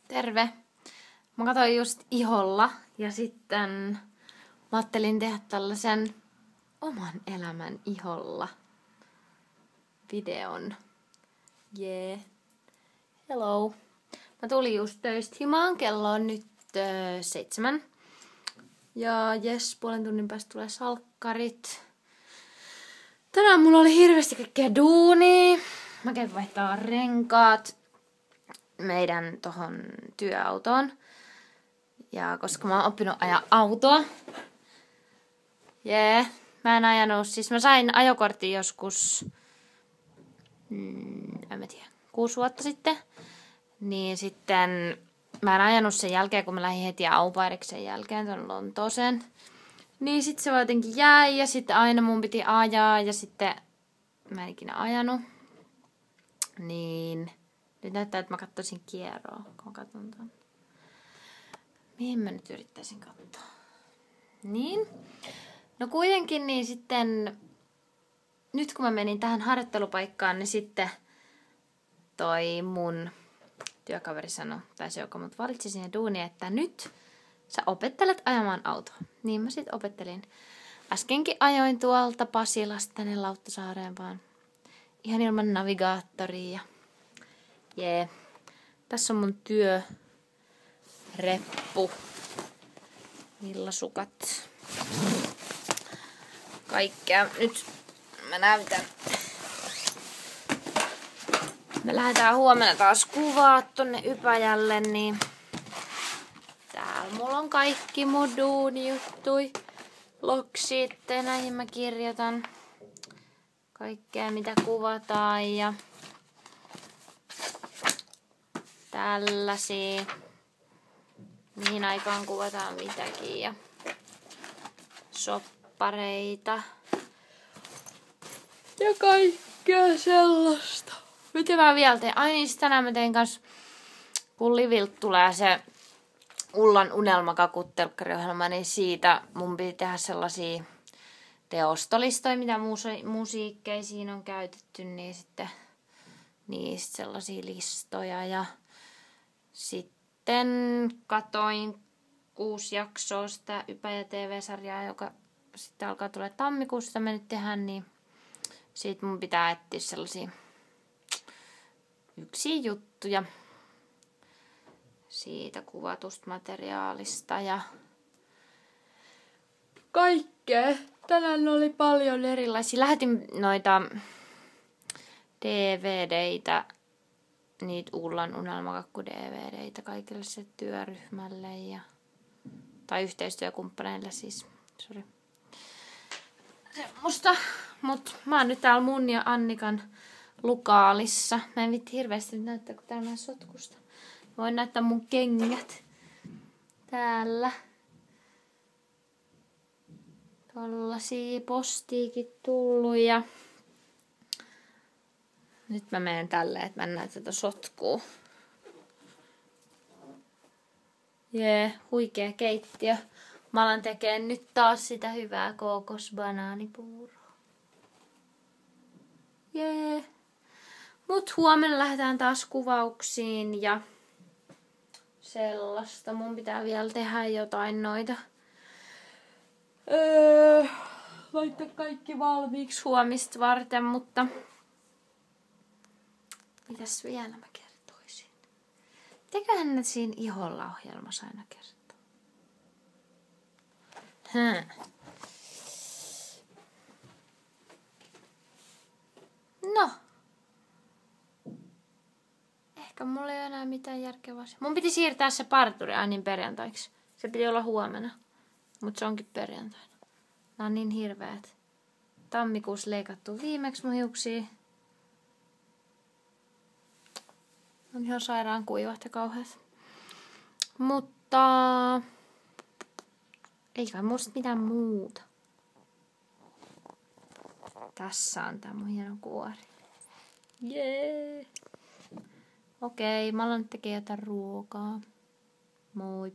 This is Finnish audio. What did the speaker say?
Terve! Mä katsoin just iholla ja sitten mä ajattelin tehdä tällaisen oman elämän iholla videon. Yeah. Hello. Mä tulin just töistä himaan. Kello on nyt 7. Ja jes, puolen tunnin päästä tulee salkkarit. Tänään mulla oli hirveästi kaikkea duunia. Mä kävin vaihtaa renkaat meidän tohon työautoon. Ja koska mä oon oppinut ajaa autoa. Mä en ajanut, siis mä sain ajokortin joskus, en mä tiedä, 6 vuotta sitten. Niin sitten mä en ajanut sen jälkeen, kun mä lähdin heti aupairiksen jälkeen tuonne Lontooseen. Niin sit se vaan jotenkin jäi ja sitten aina mun piti ajaa ja sitten mä en ikinä ajanut. Niin nyt näyttää, että mä katsoisin kierroa, kun mä katson ton. Mihin mä nyt yrittäisin katsoa? Niin. No kuitenkin niin sitten, nyt kun mä menin tähän harjoittelupaikkaan, niin sitten toi mun työkaveri sanoi, tai se joka mut valitsi siihen duuniin, että nyt sä opettelet ajamaan autoa. Niin mä sit opettelin. Äskenkin ajoin tuolta Pasilasta tänne Lauttasaareen vaan ihan ilman navigaattoria. Jee. Tässä on mun työreppu. Villasukat. Kaikkea. Nyt mä näytän. Me lähdetään huomenna taas kuvaa tonne Ypäjälle, niin täällä mulla on kaikki mun duunijuttui. Loksit, näihin mä kirjoitan kaikkea mitä kuvataan ja tällaisia. Mihin aikaan kuvataan mitäkin ja soppareita ja kaikkea sellaista. Mitä mä vielä teen? Ai niin, tänään mä tein kans, kun Liviltä tulee se Ullan unelmakakut telkkariohjelma, niin siitä mun piti tehdä sellaisia teostolistoja, mitä musiikkeja siinä on käytetty, niin sitten niistä sellaisia listoja. Ja sitten katoin 6 jaksoa sitä Ypäjä TV-sarjaa, joka sitten alkaa tulla tammikuussa me nyt tehdään, niin siitä mun pitää etsiä sellaisia yksiä juttuja siitä kuvatusta materiaalista ja kaikkea. Tänään oli paljon erilaisia. Lähetin noita DVDitä, niitä Ullan unelmakakku-DVDitä kaikille se työryhmälle tai yhteistyökumppaneille siis. Sori. Semmosta. Mut mä oon nyt täällä mun ja Annikan Lukaalissa. Mä en vitti hirveästi näyttää, kun täällä on sotkusta. Voin näyttää mun kengät. Täällä. Tollasia postiikin tullut ja nyt mä menen tälleen, että mä en näe tätä sotkua. Huikea keittiö. Mä alan tekemään nyt taas sitä hyvää kookosbanaanipuuroa. Mut huomenna lähdetään taas kuvauksiin ja sellaista. Mun pitää vielä tehdä jotain noita. Laittaa kaikki valmiiksi huomista varten, mutta mitäs vielä mä kertoisin? Mitäköhän ne siinä iholla ohjelmassa aina kertoo? No. Ehkä mulla ei ole enää mitään järkevää. Mun piti siirtää se parturi Annin perjantaiksi. Se piti olla huomenna. Mut se onkin perjantaina. Nää on niin hirveät. Tammikuussa leikattu viimeksi mun hiuksia. On ihan sairaan kuivat ja kauheat. Mutta ei kai musta mitään muuta. Tässä on tää mun hieno kuori. Okei, mä alan tekemään jotain ruokaa. Moi.